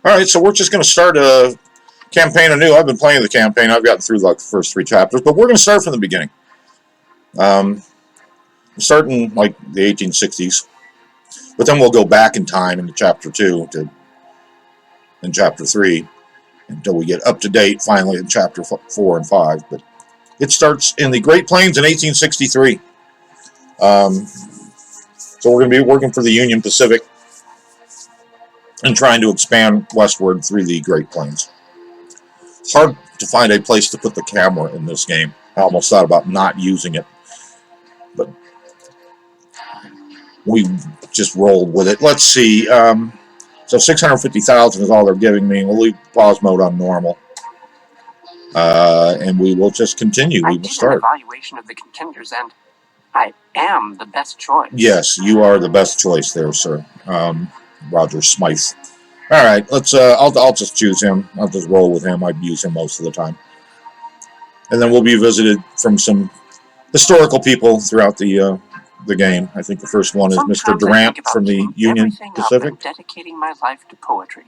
All right, so we're just going to start a campaign anew. I've been playing the campaign. I've gotten through like the first 3 chapters, but we're going to start from the beginning. Starting like the 1860s, but then we'll go back in time into chapter 2 and chapter 3 until we get up to date finally in chapter 4 and 5. But it starts in the Great Plains in 1863. So we're going to be working for the Union Pacific and trying to expand westward through the Great Plains. It's hard to find a place to put the camera in this game. I almost thought about not using it, but we just rolled with it. Let's see. So 650,000 is all they're giving me. We'll leave pause mode on normal. And we will just continue. We will start. An evaluation of the contenders, and I am the best choice. Yes, you are the best choice there, sir. Roger Smythe. All right, let's. I'll just choose him. I'll just roll with him. I use him most of the time. And then we'll be visited from some historical people throughout the game. I think the first one is Mr. Durant from the Union Pacific. Dedicating my life to poetry.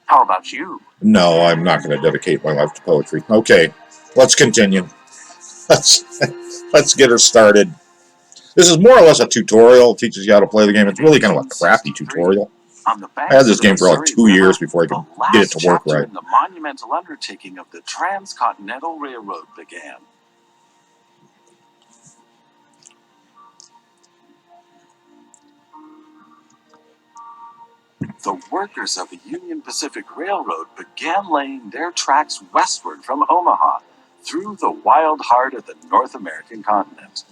How about you? No, I'm not going to dedicate my life to poetry. Okay, let's continue. Let's get her started. This is more or less a tutorial. It teaches you how to play the game. It's really kind of a crappy tutorial. I had this game for like 2 years before I could get it to work right. The monumental undertaking of the Transcontinental Railroad began. The workers of the Union Pacific Railroad began laying their tracks westward from Omaha through the wild heart of the North American continent.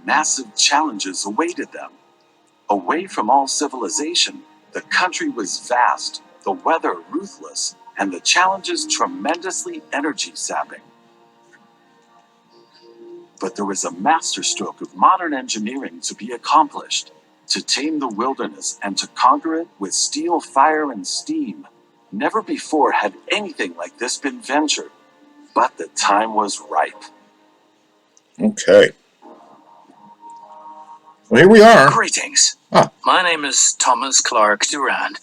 Massive challenges awaited them. Away from all civilization, the country was vast, the weather ruthless, and the challenges tremendously energy-sapping. But there was a masterstroke of modern engineering to be accomplished, to tame the wilderness and to conquer it with steel, fire, and steam. Never before had anything like this been ventured, but the time was ripe. Okay. Well, here we are. Greetings. My name is Thomas Clark Durand.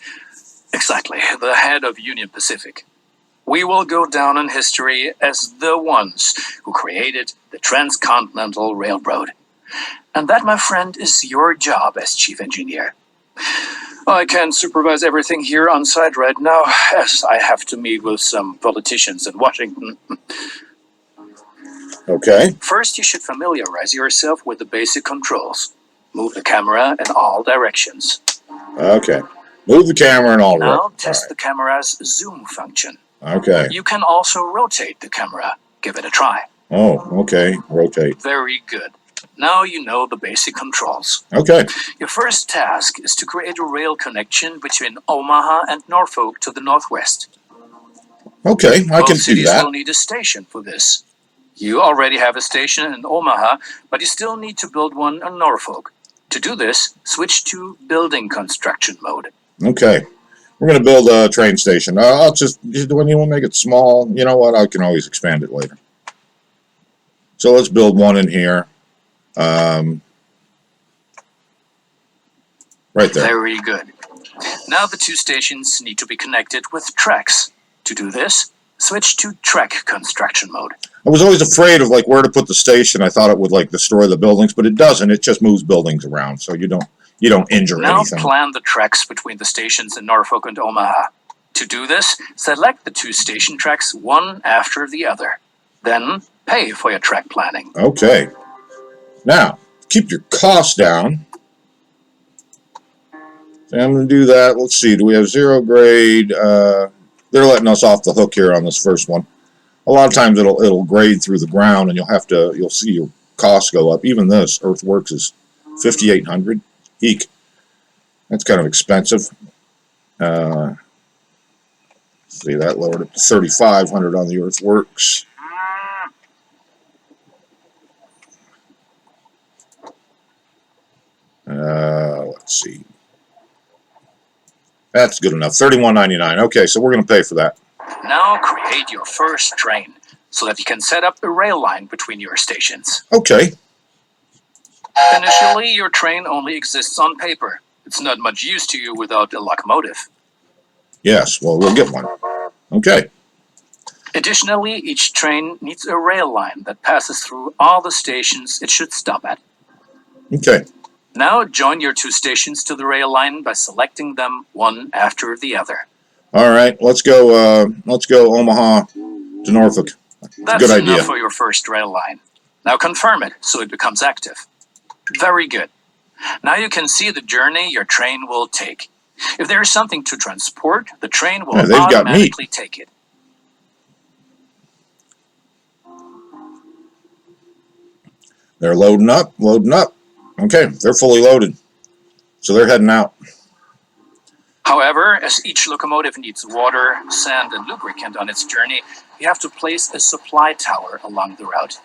Exactly, the head of Union Pacific. We will go down in history as the ones who created the Transcontinental Railroad. And that, my friend, is your job as chief engineer. I can't supervise everything here on site right now, as I have to meet with some politicians in Washington. Okay. First, you should familiarize yourself with the basic controls. Move the camera in all directions. Okay. Move the camera in all directions. Now test the camera's zoom function. Okay. You can also rotate the camera. Give it a try. Oh, okay. Rotate. Very good. Now you know the basic controls. Okay. Your first task is to create a rail connection between Omaha and Norfolk to the northwest. Okay, I Both can do cities that. will need a station for this. You already have a station in Omaha, but you still need to build one in Norfolk. To do this, switch to building construction mode. Okay. We're going to build a train station. I'll just, when you want to make it small, you know what, I can always expand it later. So let's build one in here. Right there. Very good. Now the 2 stations need to be connected with tracks. To do this, switch to track construction mode. I was always afraid of like where to put the station. I thought it would like destroy the buildings, but it doesn't. It just moves buildings around, so you don't injure anything. Now plan the tracks between the stations in Norfolk and Omaha. To do this, select the 2 station tracks one after the other. Then pay for your track planning. Okay. Now, keep your costs down. So I'm going to do that. Let's see. Do we have 0 grade? They're letting us off the hook here on this first one. A lot of times it'll grade through the ground, and you'll see your costs go up. Even this Earthworks is $5,800. Eek. That's kind of expensive. See, that lowered it to $3,500 on the Earthworks. Let's see. That's good enough. $31.99. Okay, so we're going to pay for that. Now create your first train so that you can set up a rail line between your stations. Okay. Initially, your train only exists on paper. It's not much use to you without a locomotive. Yes, well, we'll get one. Okay. Additionally, each train needs a rail line that passes through all the stations it should stop at. Okay. Now join your two stations to the rail line by selecting them one after the other. All right. Let's go Omaha to Norfolk. That's Good idea. enough for your first rail line. Now confirm it so it becomes active. Very good. Now you can see the journey your train will take. If there is something to transport, the train will automatically take it. They're loading up. Okay, they're fully loaded. So they're heading out. However, as each locomotive needs water, sand, and lubricant on its journey, you have to place a supply tower along the route.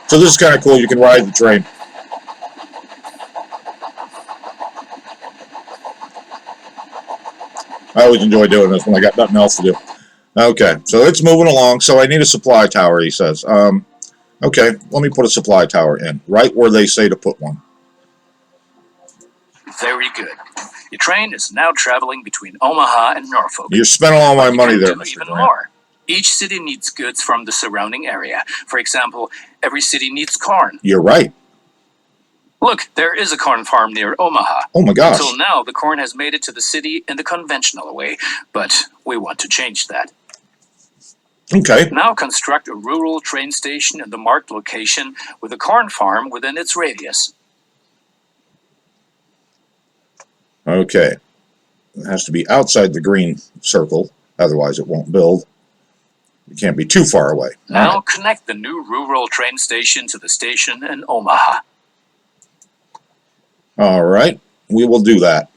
So this is kind of cool. You can ride the train. I always enjoy doing this when I got nothing else to do. Okay, so it's moving along. So I need a supply tower, he says. Okay, let me put a supply tower in, right where they say to put one. Very good. Your train is now traveling between Omaha and Norfolk. You're spending all my money there, Mr. Even Grant. more. Each city needs goods from the surrounding area. For example, every city needs corn. You're right. Look, there is a corn farm near Omaha. Oh my gosh. Until now, the corn has made it to the city in the conventional way, but we want to change that. Okay. Now construct a rural train station in the marked location with a corn farm within its radius. Okay. It has to be outside the green circle, otherwise it won't build. It can't be too far away. Now connect the new rural train station to the station in Omaha. All right, we will do that.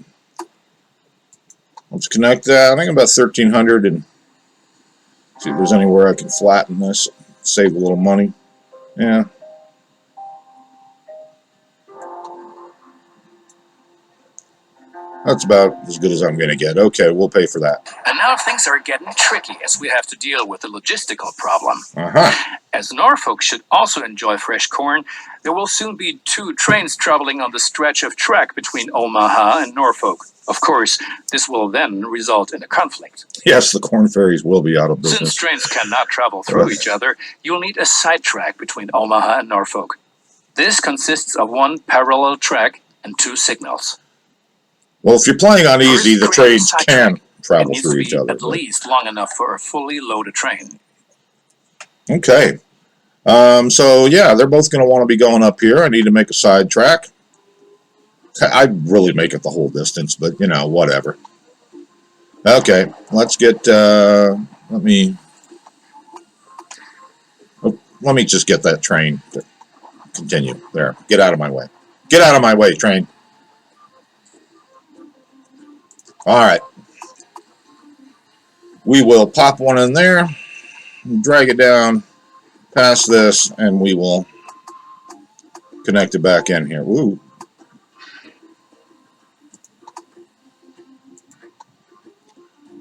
Let's connect that. I think about 1,300 and see if there's anywhere I can flatten this, save a little money. Yeah. That's about as good as I'm going to get. Okay, we'll pay for that. And now things are getting tricky as we have to deal with a logistical problem. Uh-huh. As Norfolk should also enjoy fresh corn, there will soon be two trains traveling on the stretch of track between Omaha and Norfolk. Of course, this will then result in a conflict. Yes, the corn ferries will be out of business. Since trains cannot travel through each other, you'll need a side track between Omaha and Norfolk. This consists of one parallel track and two signals. Well, if you're playing on easy, the trains can travel through each other. At least long enough for a fully loaded train. Okay. So, yeah, they're both going to want to be going up here. I need to make a side track. I'd really make it the whole distance, but, you know, whatever. Okay, let's get, let me just get that train to continue. There, get out of my way. Get out of my way, train. All right. We will pop one in there, drag it down past this, and we will connect it back in here. Woo.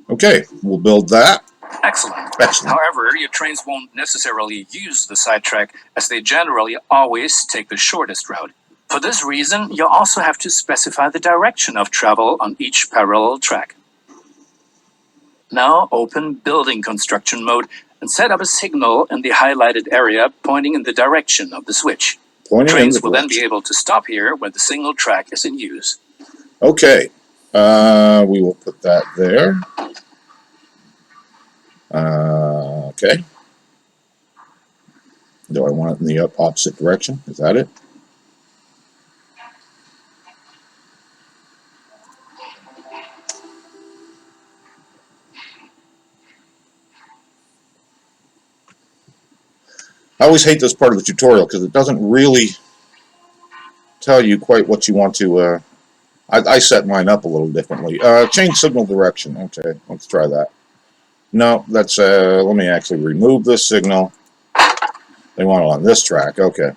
Okay, we'll build that. Excellent. Excellent. However, your trains won't necessarily use the sidetrack, as they generally always take the shortest route. For this reason, you'll also have to specify the direction of travel on each parallel track. Now open building construction mode and set up a signal in the highlighted area pointing in the direction of the switch. Trains will then be able to stop here when the single track is in use. Okay, we will put that there. Okay. Do I want it in the opposite direction? Is that it? I always hate this part of the tutorial because it doesn't really tell you quite what you want to. I set mine up a little differently. Change signal direction. Okay, let's try that. No, that's. Let me actually remove this signal. They want it on this track. Okay.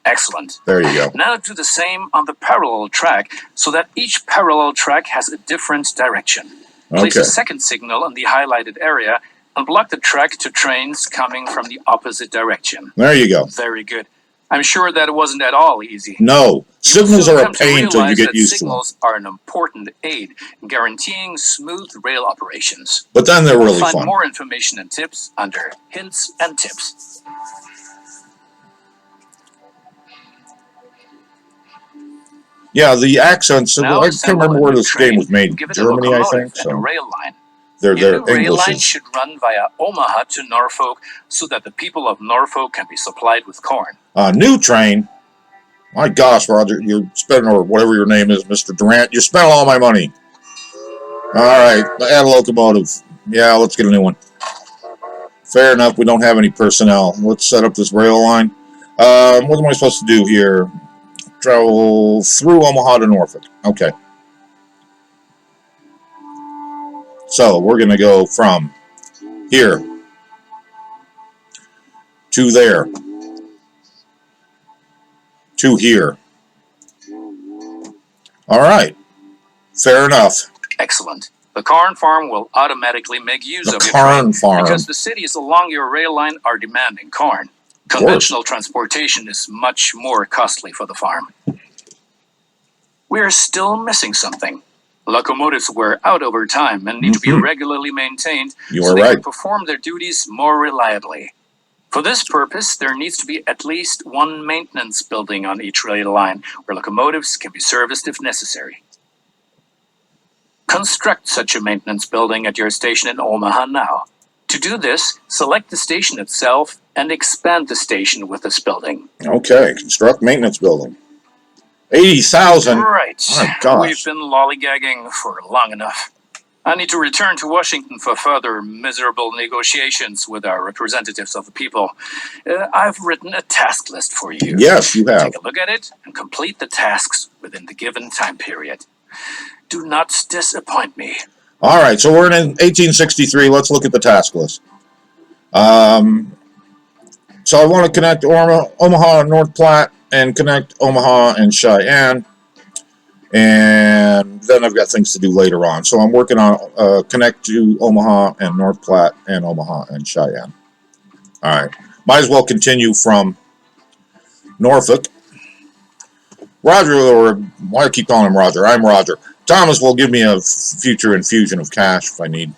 Excellent. There you go. Now do the same on the parallel track so that each parallel track has a different direction. Place a second signal in the highlighted area and block the track to trains coming from the opposite direction. There you go. Very good. I'm sure that it wasn't at all easy. No, signals You'll are soon a come to pain until you realize get that used to them. signals are an important aid in guaranteeing smooth rail operations. But then they're You'll really find fun. more information and tips under Hints and Tips. Yeah, the accents. Now I can't assemble remember a where new this train game was made. and give it a Germany, I locomotive think. and a So rail line. their Your new rail English line is. should run via Omaha to Norfolk so that the people of Norfolk can be supplied with corn. New train. My gosh, Roger, you're spending, or whatever your name is, Mr. Durant, you spent all my money. All right, add a locomotive. Yeah, let's get a new one. Fair enough, we don't have any personnel. Let's set up this rail line. What am I supposed to do here? Travel through Omaha to Norfolk. Okay. So we're going to go from here to there to here. All right. Fair enough. Excellent. The corn farm will automatically make use The of your corn train farm. because the cities along your rail line are demanding corn. Conventional transportation is much more costly for the farm. We're still missing something. Locomotives wear out over time and need to be regularly maintained so they can perform their duties more reliably. For this purpose, there needs to be at least one maintenance building on each rail line where locomotives can be serviced if necessary. Construct such a maintenance building at your station in Omaha now. To do this, select the station itself and expand the station with this building. Okay, construct maintenance building. 80,000. Right. My gosh. We've been lollygagging for long enough. I need to return to Washington for further miserable negotiations with our representatives of the people. I've written a task list for you. Yes, you have. Take a look at it and complete the tasks within the given time period. Do not disappoint me. All right, so we're in 1863. Let's look at the task list. So I want to connect Omaha and North Platte and connect Omaha and Cheyenne. And then I've got things to do later on. So I'm working on connect to Omaha and North Platte and Omaha and Cheyenne. All right. Might as well continue from Norfolk. Roger, or why do I keep calling him Roger? I'm Roger. Thomas will give me a future infusion of cash if I need.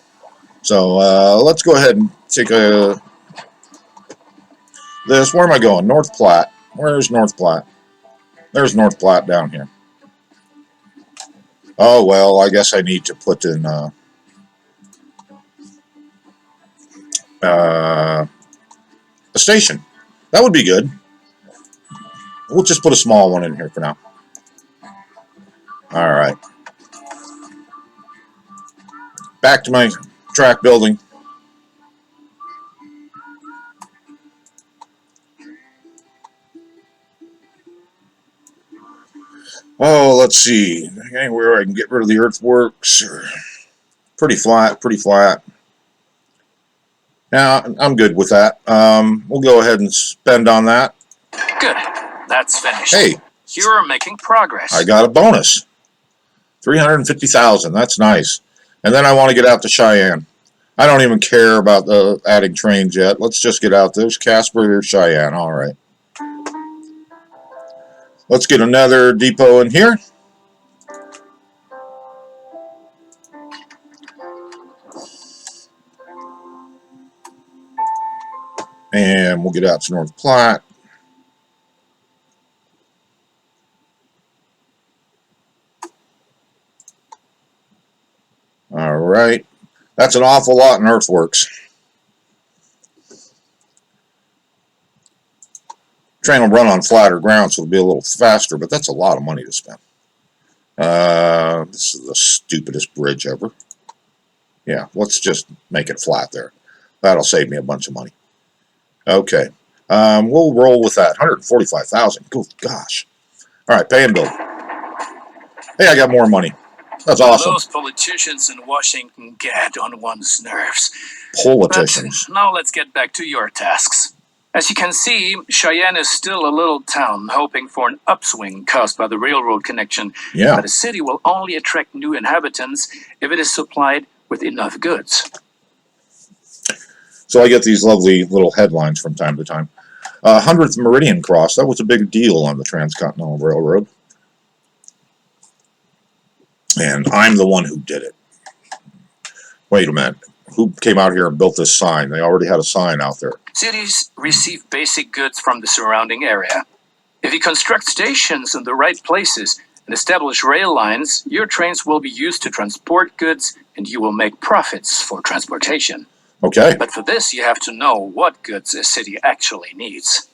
So let's go ahead and take this. Where am I going? North Platte. Where's North Platte? There's North Platte down here. Oh, well, I guess I need to put in a station. That would be good. We'll just put a small one in here for now. All right. Back to my track building. Oh, let's see. Anywhere I can get rid of the earthworks. Pretty flat, pretty flat. Now, I'm good with that. We'll go ahead and spend on that. Good. That's finished. Hey. You're making progress. I got a bonus. 350,000. That's nice. And then I want to get out to Cheyenne. I don't even care about adding trains yet. Let's just get out. There's Casper, there's Cheyenne. All right. Let's get another depot in here. And we'll get out to North Platte. All right. That's an awful lot in earthworks. Train will run on flatter ground, so it'll be a little faster, but that's a lot of money to spend. This is the stupidest bridge ever. Yeah, let's just make it flat there. That'll save me a bunch of money. Okay. We'll roll with that. 145,000. Good gosh. All right, pay and bill. Hey, I got more money. That's awesome. Those politicians in Washington get on one's nerves. Politicians. But now let's get back to your tasks. As you can see, Cheyenne is still a little town hoping for an upswing caused by the railroad connection. Yeah. But a city will only attract new inhabitants if it is supplied with enough goods. So I get these lovely little headlines from time to time. 100th Meridian Cross, that was a big deal on the Transcontinental Railroad. And I'm the one who did it. Wait a minute. Who came out here and built this sign? They already had a sign out there. Cities receive basic goods from the surrounding area. If you construct stations in the right places and establish rail lines, your trains will be used to transport goods and you will make profits for transportation. Okay. But for this, you have to know what goods a city actually needs.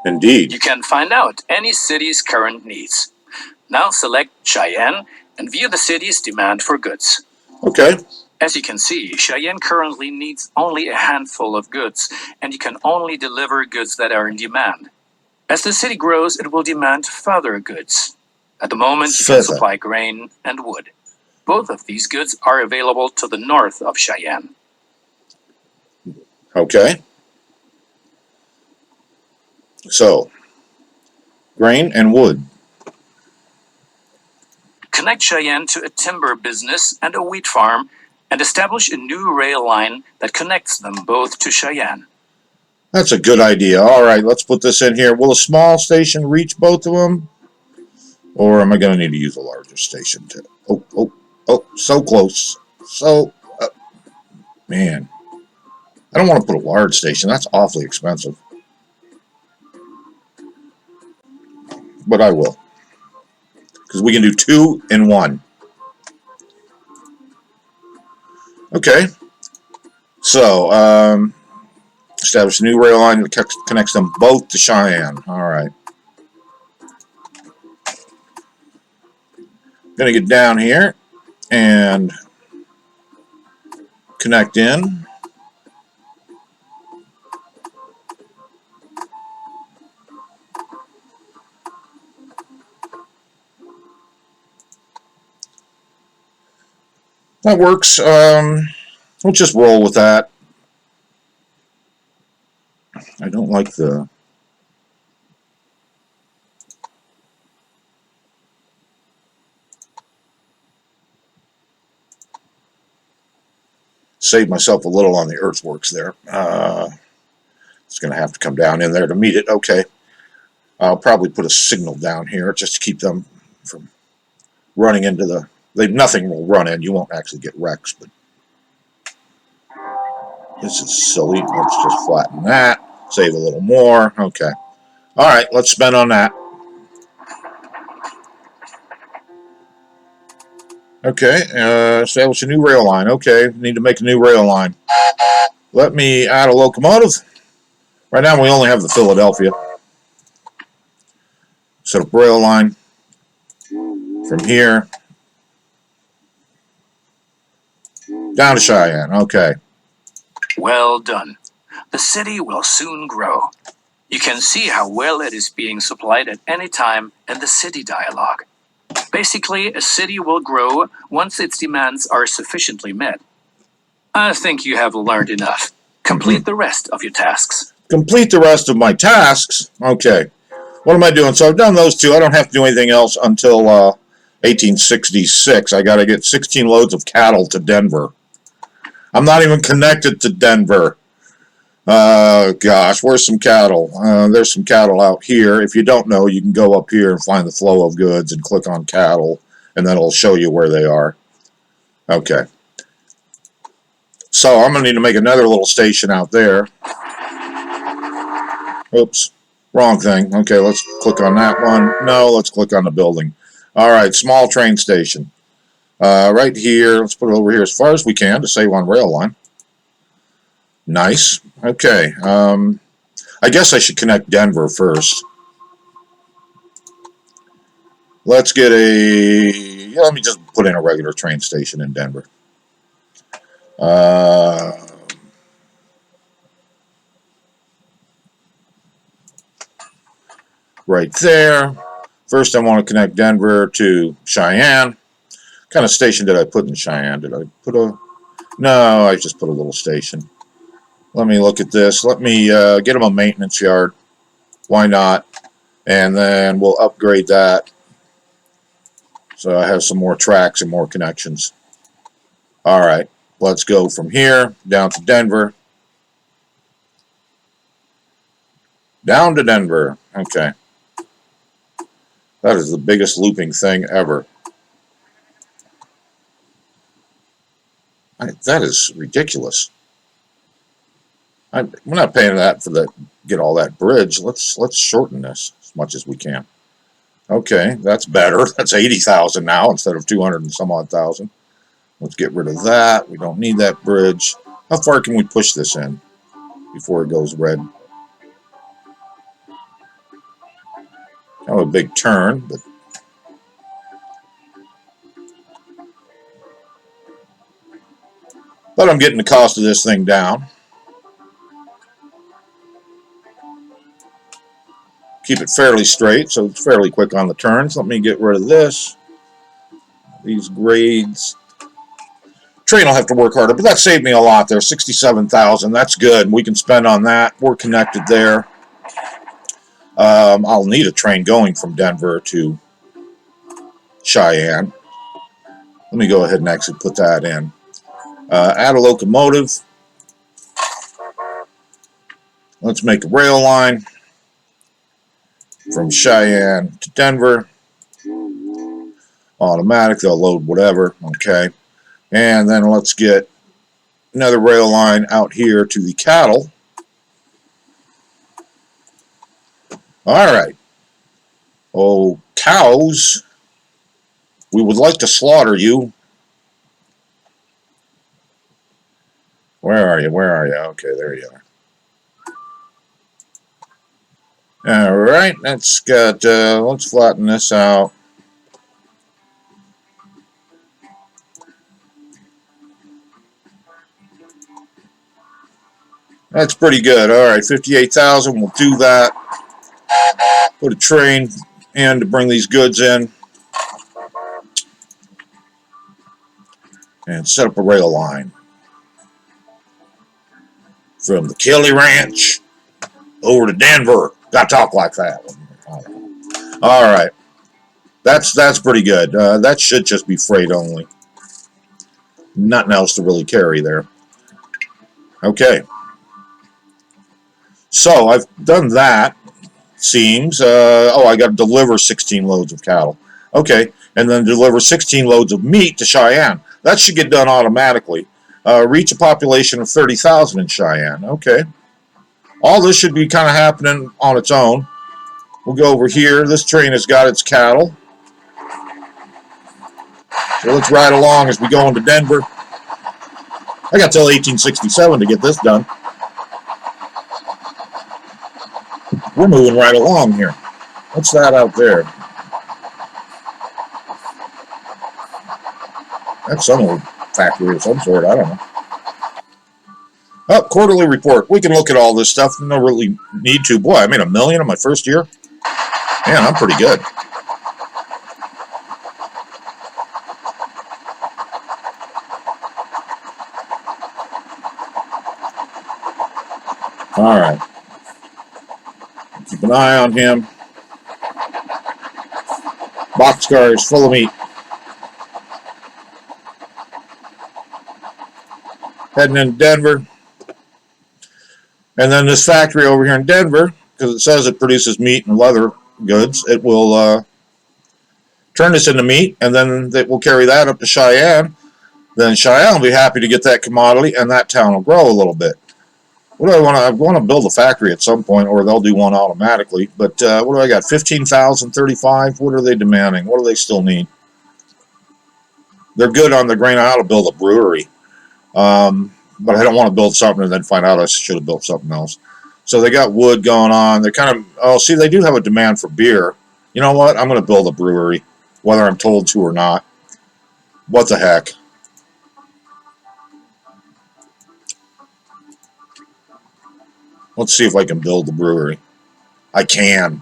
Indeed. You can find out any city's current needs. Now select Cheyenne and view the city's demand for goods. Okay. As you can see, Cheyenne currently needs only a handful of goods, and you can only deliver goods that are in demand. As the city grows, it will demand further goods. At the moment, you can supply grain and wood. Both of these goods are available to the north of Cheyenne. Okay. So, grain and wood. Connect Cheyenne to a timber business and a wheat farm, and establish a new rail line that connects them both to Cheyenne. That's a good idea. All right, let's put this in here. Will a small station reach both of them? Or am I going to need to use a larger station too? Oh, so close. So, man. I don't want to put a large station. That's awfully expensive. But I will. Because we can do 2 in 1. Okay. So, establish a new rail line that connects them both to Cheyenne. All right. Going to get down here and connect in. That works. We'll just roll with that. I don't like the... Save myself a little on the earthworks there. It's going to have to come down in there to meet it. Okay. I'll probably put a signal down here just to keep them from running into the... Nothing will run in. You won't actually get wrecks, but this is silly. Let's just flatten that. Save a little more. Okay. All right. Let's spend on that. Okay. Establish a new rail line. Okay. Need to make a new rail line. Let me add a locomotive. Right now we only have the Philadelphia. Set up rail line from here down to Cheyenne. Okay. Well done. The city will soon grow. You can see how well it is being supplied at any time in the city dialogue. Basically, a city will grow once its demands are sufficiently met. I think you have learned enough. Complete the rest of your tasks. Complete the rest of my tasks? Okay. What am I doing? So I've done those two. I don't have to do anything else until 1866. I got to get 16 loads of cattle to Denver. I'm not even connected to Denver. Gosh, where's some cattle? There's some cattle out here. If you don't know, you can go up here and find the flow of goods and click on cattle, and then it'll show you where they are. Okay. So I'm going to need to make another little station out there. Oops. Wrong thing. Okay, let's click on that one. No, let's click on the building. All right, small train station. Right here. Let's put it over here as far as we can to save on rail line. Nice. Okay. I guess I should connect Denver first. Let's get let me just put in a regular train station in Denver. Right there. First, I want to connect Denver to Cheyenne. What kind of station did I put in Cheyenne? Did I put a... No, I just put a little station. Let me look at this. Let me get them a maintenance yard. Why not? And then we'll upgrade that. So I have some more tracks and more connections. All right. Let's go from here down to Denver. Down to Denver. Okay. That is the biggest looping thing ever. That is ridiculous. We're not paying that for get all that bridge. Let's shorten this as much as we can. Okay, that's better. That's 80,000 now instead of 200 and some odd thousand. Let's get rid of that. We don't need that bridge. How far can we push this in before it goes red? Kind of a big turn, but I'm getting the cost of this thing down. Keep it fairly straight, so it's fairly quick on the turns. Let me get rid of this. These grades. Train will have to work harder, but that saved me a lot there. 67,000. That's good. We can spend on that. We're connected there. I'll need a train going from Denver to Cheyenne. Let me go ahead and actually put that in. Add a locomotive. Let's make a rail line from Cheyenne to Denver. Automatic, they'll load whatever. Okay. And then let's get another rail line out here to the cattle. All right. Oh, cows. We would like to slaughter you. Where are you? Where are you? Okay, there you are. All right, let's flatten this out. That's pretty good. All right, 58,000. We'll do that. Put a train in to bring these goods in. And set up a rail line. From the Kelly Ranch over to Denver. Got to talk like that. All right. That's pretty good. That should just be freight only. Nothing else to really carry there. Okay. So I've done that. Seems. I got to deliver 16 loads of cattle. Okay. And then deliver 16 loads of meat to Cheyenne. That should get done automatically. Reach a population of 30,000 in Cheyenne. Okay. All this should be kind of happening on its own. We'll go over here. This train has got its cattle. So let's ride along as we go into Denver. I got till 1867 to get this done. We're moving right along here. What's that out there? That's some old factory of some sort. I don't know. Oh, quarterly report. We can look at all this stuff. No really need to. Boy, I made $1 million in my first year. Man, I'm pretty good. All right. Keep an eye on him. Boxcar is full of meat. Heading into Denver. And then this factory over here in Denver, because it says it produces meat and leather goods, it will turn this into meat, and then it will carry that up to Cheyenne. Then Cheyenne will be happy to get that commodity, and that town will grow a little bit. What do I want to? I want to build a factory at some point, or they'll do one automatically. But what do I got? 15,035. What are they demanding? What do they still need? They're good on the grain. I ought to build a brewery, but I don't want to build something and then find out I should have built something else. So they got wood going on. They're kind of. Oh, see, they do have a demand for beer. You know what? I'm going to build a brewery, whether I'm told to or not. What the heck? Let's see if I can build the brewery. I can.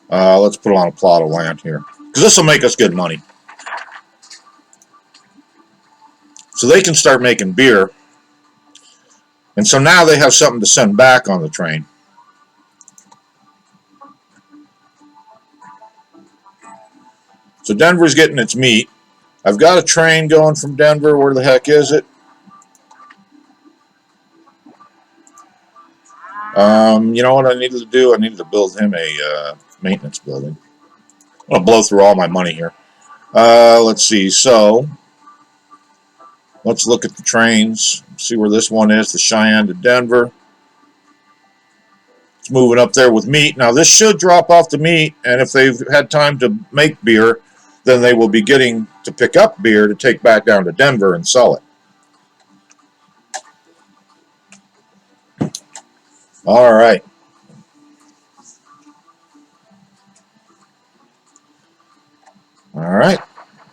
Let's put it on a plot of land here. Because this will make us good money. So they can start making beer. And so now they have something to send back on the train. So Denver's getting its meat. I've got a train going from Denver. Where the heck is it? You know what I needed to do? I needed to build him a maintenance building. I'm going to blow through all my money here. Let's see. So, let's look at the trains. See where this one is, the Cheyenne to Denver. It's moving up there with meat. Now, this should drop off the meat, and if they've had time to make beer, then they will be getting to pick up beer to take back down to Denver and sell it. All right. All right.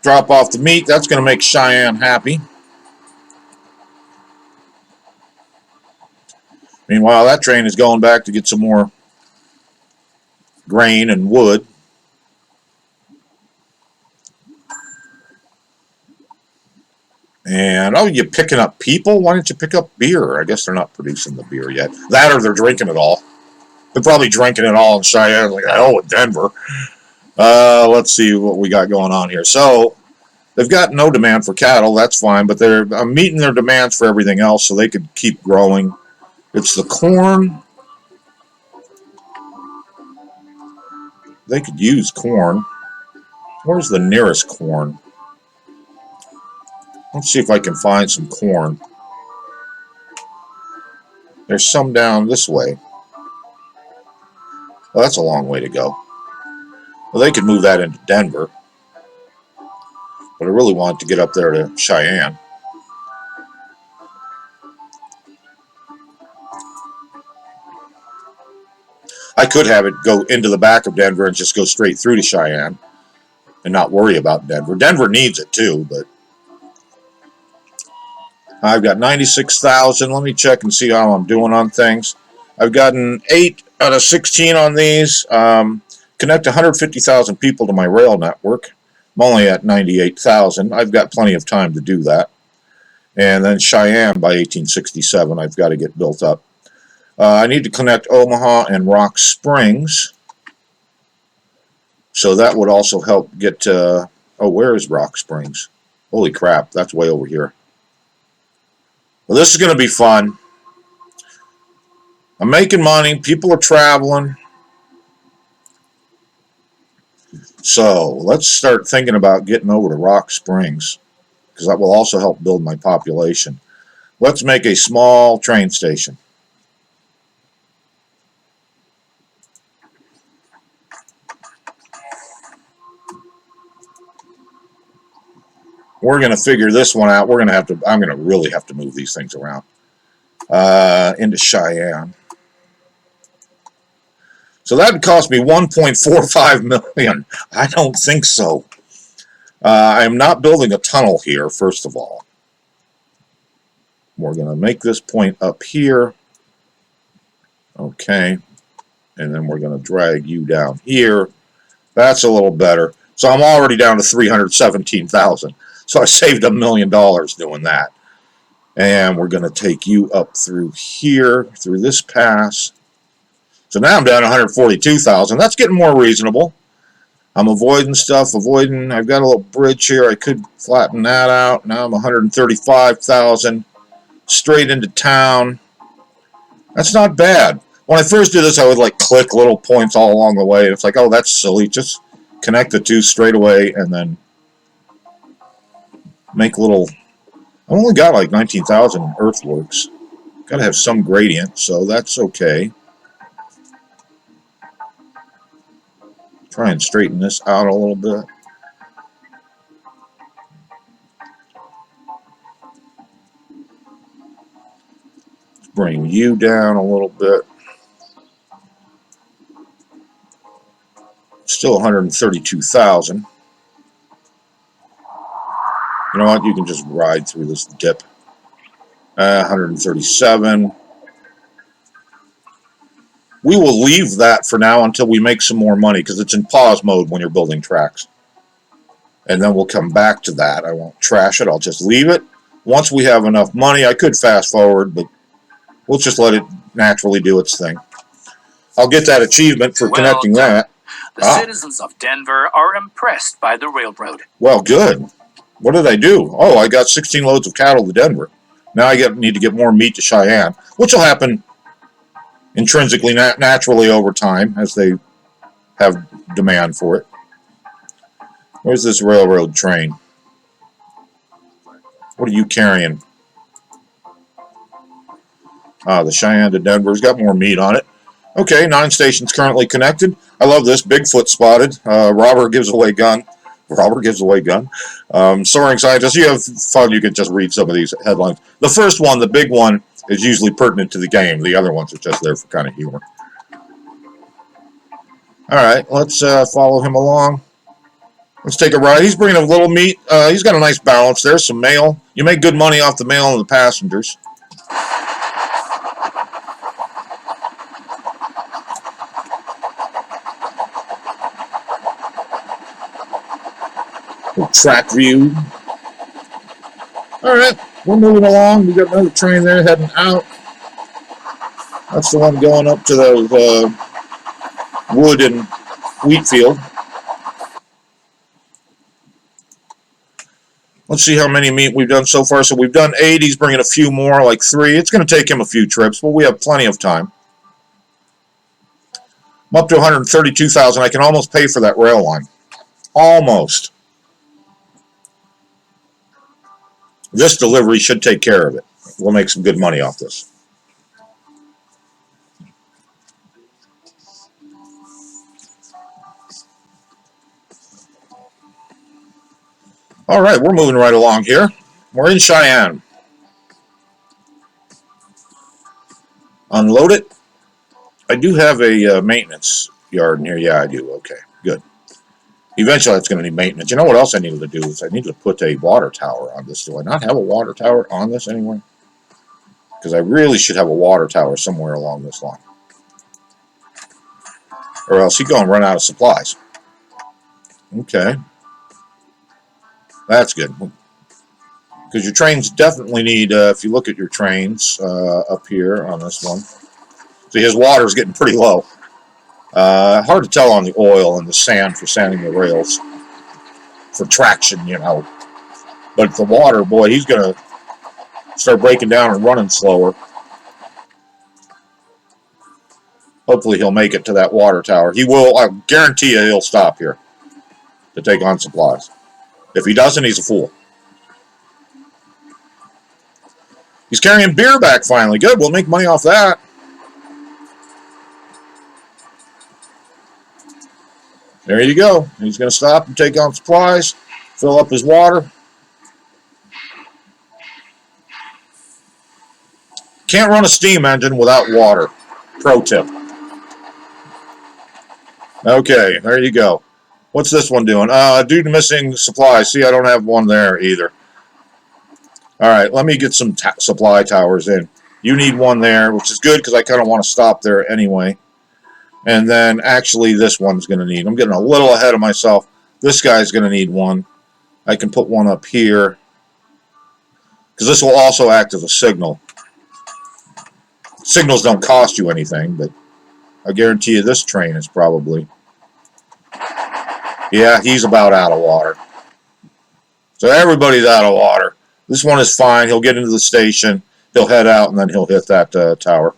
Drop off the meat. That's going to make Cheyenne happy. Meanwhile, that train is going back to get some more grain and wood. And, oh, you're picking up people? Why don't you pick up beer? I guess they're not producing the beer yet. That or they're drinking it all. They're probably drinking it all in Cheyenne. Like, oh, in Denver. Let's see what we got going on here. So, they've got no demand for cattle. That's fine. But they're meeting their demands for everything else so they could keep growing. It's the corn. They could use corn. Where's the nearest corn? Let's see if I can find some corn. There's some down this way. Well, that's a long way to go. Well, they could move that into Denver. But I really want to get up there to Cheyenne. I could have it go into the back of Denver and just go straight through to Cheyenne and not worry about Denver. Denver needs it too, but I've got 96,000. Let me check and see how I'm doing on things. I've gotten 8 out of 16 on these. Connect 150,000 people to my rail network. I'm only at 98,000. I've got plenty of time to do that. And then Cheyenne by 1867, I've got to get built up. I need to connect Omaha and Rock Springs. So that would also help get, oh, where is Rock Springs? Holy crap, that's way over here. Well, this is going to be fun. I'm making money. People are traveling. So let's start thinking about getting over to Rock Springs, because that will also help build my population. Let's make a small train station. We're going to figure this one out. We're going to have to, I'm going to really have to move these things around into Cheyenne. So that would cost me $1.45 million. I don't think so. I am not building a tunnel here, first of all. We're going to make this point up here. Okay. And then we're going to drag you down here. That's a little better. So I'm already down to 317,000. So I saved $1 million doing that. And we're going to take you up through here, through this pass. So now I'm down to 142,000. That's getting more reasonable. I'm avoiding stuff, I've got a little bridge here. I could flatten that out. Now I'm 135,000. Straight into town. That's not bad. When I first did this, I would like click little points all along the way. It's like, oh, that's silly. Just connect the two straight away and then make little. I've only got like 19,000 earthworks. Got to have some gradient, so that's okay. Try and straighten this out a little bit. Bring you down a little bit. Still 132,000. You know what? You can just ride through this dip. 137. We will leave that for now until we make some more money, because it's in pause mode when you're building tracks. And then we'll come back to that. I won't trash it. I'll just leave it. Once we have enough money, I could fast forward, but we'll just let it naturally do its thing. I'll get that achievement for connecting that. The citizens of Denver are impressed by the railroad. Well, good. What did I do? Oh, I got 16 loads of cattle to Denver. Now I need to get more meat to Cheyenne, which will happen intrinsically, naturally over time, as they have demand for it. Where's this railroad train? What are you carrying? The Cheyenne to Denver's got more meat on it. Okay, 9 stations currently connected. I love this. Bigfoot spotted. Robert gives away gun. Robert gives away gun. Soaring scientist. You have fun. You can just read some of these headlines. The first one, the big one, is usually pertinent to the game. The other ones are just there for kind of humor. All right, let's follow him along. Let's take a ride. He's bringing a little meat. He's got a nice balance. There's some mail. You make good money off the mail and the passengers. Track view. All right, we're moving along. We got another train there heading out. That's the one going up to the wood and wheat field. Let's see how many meat we've done so far. So we've done 8. He's bringing a few more, like 3. It's going to take him a few trips, but we have plenty of time. I'm up to 132,000. I can almost pay for that rail line. Almost. This delivery should take care of it. We'll make some good money off this. All right, we're moving right along here. We're in Cheyenne. Unload it. I do have a maintenance yard in here. Yeah, I do. Okay, good. Eventually, it's going to need maintenance. You know what else I needed to do is I need to put a water tower on this. Do I not have a water tower on this anywhere? Because I really should have a water tower somewhere along this line. Or else he's going to run out of supplies. Okay. That's good. Because your trains definitely need, if you look at your trains up here on this one, see his water's getting pretty low. Hard to tell on the oil and the sand for sanding the rails. For traction, you know. But the water, boy, he's going to start breaking down and running slower. Hopefully he'll make it to that water tower. He will, I guarantee you he'll stop here to take on supplies. If he doesn't, he's a fool. He's carrying beer back finally. Good, we'll make money off that. There you go. He's going to stop and take on supplies, fill up his water. Can't run a steam engine without water. Pro tip. Okay, there you go. What's this one doing? Due to missing supplies. See, I don't have one there either. All right, let me get some supply towers in. You need one there, which is good because I kind of want to stop there anyway. And then actually this one's going to need, I'm getting a little ahead of myself. This guy's going to need one. I can put one up here because this will also act as a signal. Signals don't cost you anything, but I guarantee you this train is probably, yeah, he's about out of water. So everybody's out of water. This one is fine. He'll get into the station. He'll head out, and then he'll hit that tower.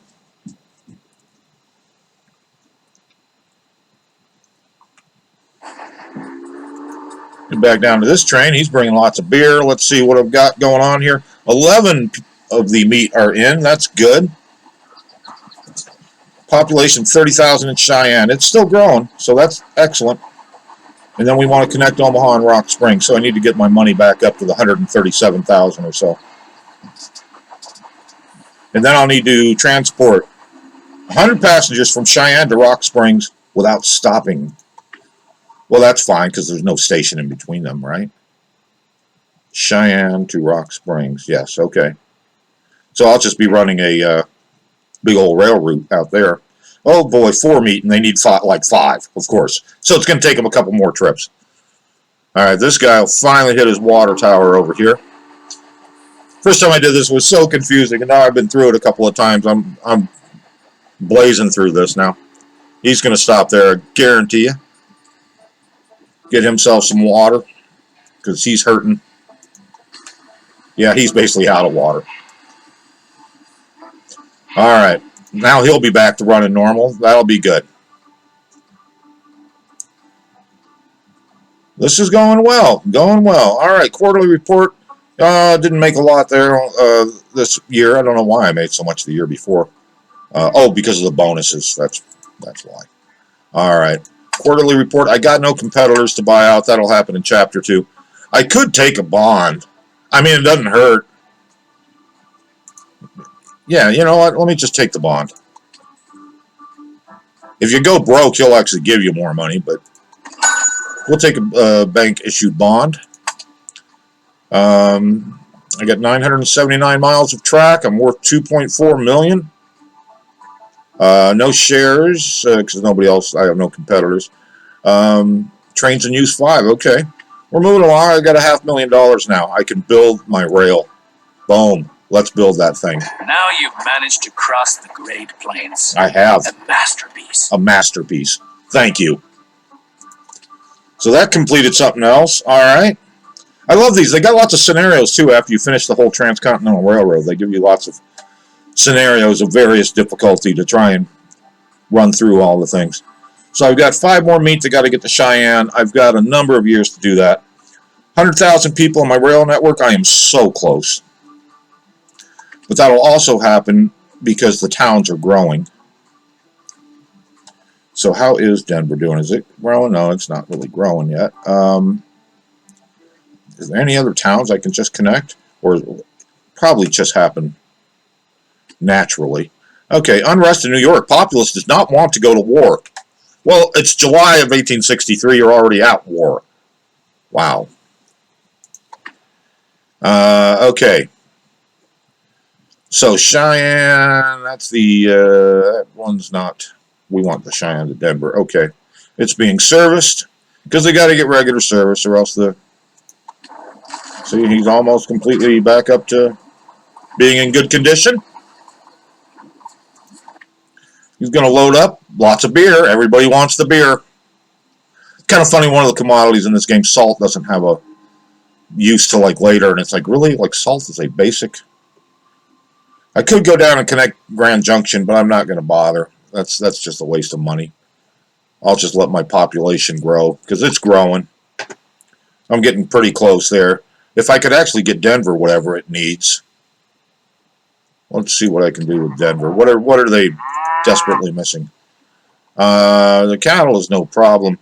Get back down to this train. He's bringing lots of beer. Let's see what I've got going on here. 11 of the meat are in. That's good. Population 30,000 in Cheyenne. It's still growing, so that's excellent. And then we want to connect Omaha and Rock Springs, so I need to get my money back up to the 137,000 or so. And then I'll need to transport 100 passengers from Cheyenne to Rock Springs without stopping. Well, that's fine because there's no station in between them, right? Cheyenne to Rock Springs. Yes, okay. So I'll just be running a big old rail route out there. Oh boy, 4 meat, and they need 5, of course. So it's going to take them a couple more trips. All right, this guy will finally hit his water tower over here. First time I did this was so confusing, and now I've been through it a couple of times. I'm blazing through this now. He's going to stop there, I guarantee you. Get himself some water, because he's hurting. Yeah, he's basically out of water. All right. now he'll be back to running normal. That'll be good. This is going well. Going well. All right, quarterly report. Didn't make a lot there this year. I don't know why I made so much the year before. Oh, because of the bonuses. That's why. All right. Quarterly report. I got no competitors to buy out. That'll happen in Chapter 2. I could take a bond. I mean, it doesn't hurt. Yeah, you know what? Let me just take the bond. If you go broke, he'll actually give you more money, but we'll take a bank-issued bond. I got 979 miles of track. I'm worth $2.4 million. No shares, because nobody else, I have no competitors. Trains in use 5, okay. We're moving along. I got $500,000 now. I can build my rail. Boom. Let's build that thing. Now you've managed to cross the Great Plains. I have. A masterpiece. A masterpiece. Thank you. So that completed something else. All right. I love these. They got lots of scenarios, too, after you finish the whole Transcontinental Railroad. They give you lots of scenarios of various difficulty to try and run through all the things. So I've got 5 more meets I got to get to Cheyenne. I've got a number of years to do that. 100,000 people on my rail network. I am so close. But that'll also happen because the towns are growing. So how is Denver doing? Is it growing? No, it's not really growing yet. Is there any other towns I can just connect? Or probably just happen naturally. Okay, unrest in New York. Populace does not want to go to war. Well, it's July of 1863. You're already at war. Wow. Okay. So Cheyenne, that's the, that one's not, we want the Cheyenne to Denver. Okay. It's being serviced because they got to get regular service or else the, see, he's almost completely back up to being in good condition. He's going to load up. Lots of beer. Everybody wants the beer. Kind of funny, one of the commodities in this game, salt, doesn't have a use to like later, and it's like, really? Like salt is a basic? I could go down and connect Grand Junction, but I'm not going to bother. That's just a waste of money. I'll just let my population grow, because it's growing. I'm getting pretty close there. If I could actually get Denver whatever it needs. Let's see what I can do with Denver. What are they desperately missing? The cattle is no problem.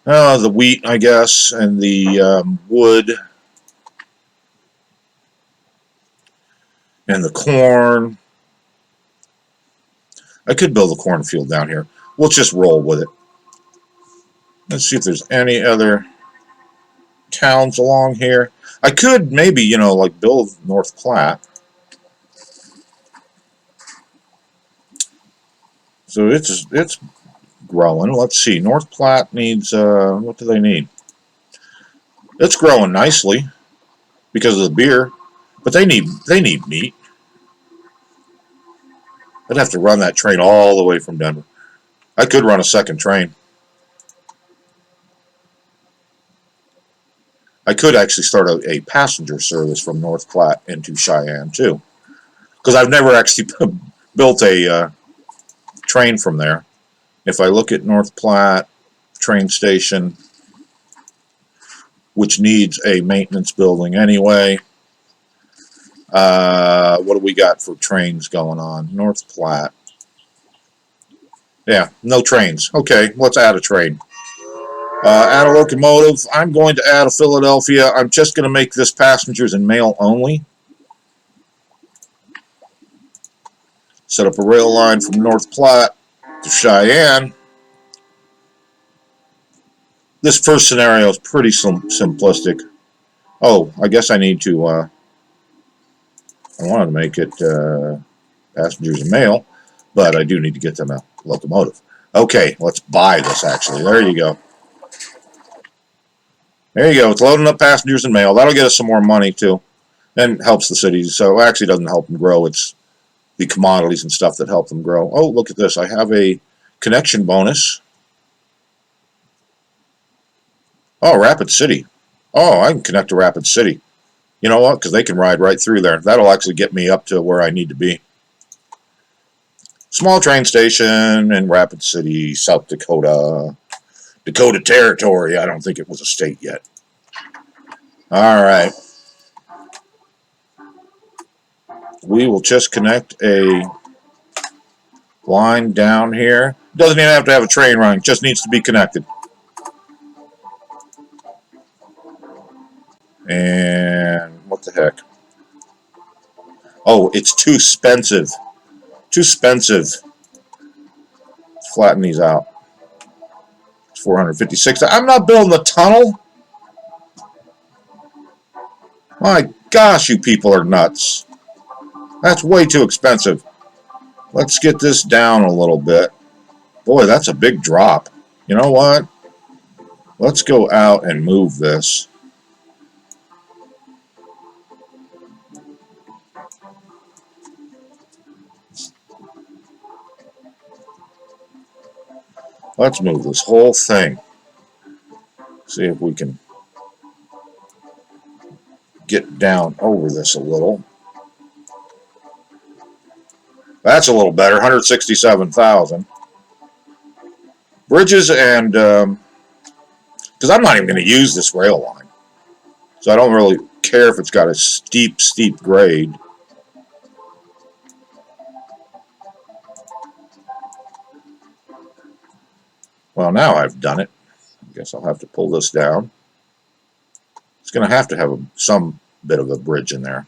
The wheat, I guess, and the wood. And the corn. I could build a cornfield down here. We'll just roll with it. Let's see if there's any other towns along here. I could maybe, you know, like build North Platte. So it's growing. Let's see. North Platte needs, what do they need? It's growing nicely because of the beer. But they need meat. I'd have to run that train all the way from Denver. I could run a second train. I could actually start a passenger service from North Platte into Cheyenne, too. Because I've never actually built a train from there. If I look at North Platte train station, which needs a maintenance building anyway. What do we got for trains going on? North Platte. Yeah, no trains. Okay, let's add a train. Add a locomotive. I'm going to add a Philadelphia. I'm just going to make this passengers and mail only. Set up a rail line from North Platte to Cheyenne. This first scenario is pretty simplistic. Oh, I guess I need to, I wanted to make it passengers and mail, but I do need to get them a locomotive. Okay, let's buy this, actually. There you go. There you go. It's loading up passengers and mail. That'll get us some more money, too. And helps the cities. So it actually doesn't help them grow. It's the commodities and stuff that help them grow. Oh, look at this. I have a connection bonus. Oh, Rapid City. Oh, I can connect to Rapid City. You know what? Because they can ride right through there. That'll actually get me up to where I need to be. Small train station in Rapid City, South Dakota. Dakota Territory. I don't think it was a state yet. All right. We will just connect a line down here. Doesn't even have to have a train running. Just needs to be connected. And what the heck? Oh, it's too expensive. Too expensive. Let's flatten these out. It's 456. I'm not building a tunnel. My gosh, you people are nuts. That's way too expensive. Let's get this down a little bit. Boy, that's a big drop. You know what? Let's go out and move this. Let's move this whole thing. See if we can get down over this a little. That's a little better, 167,000. Bridges and, because I'm not even going to use this rail line. So I don't really care if it's got a steep grade. Well, now I've done it. I guess I'll have to pull this down. It's going to have some bit of a bridge in there.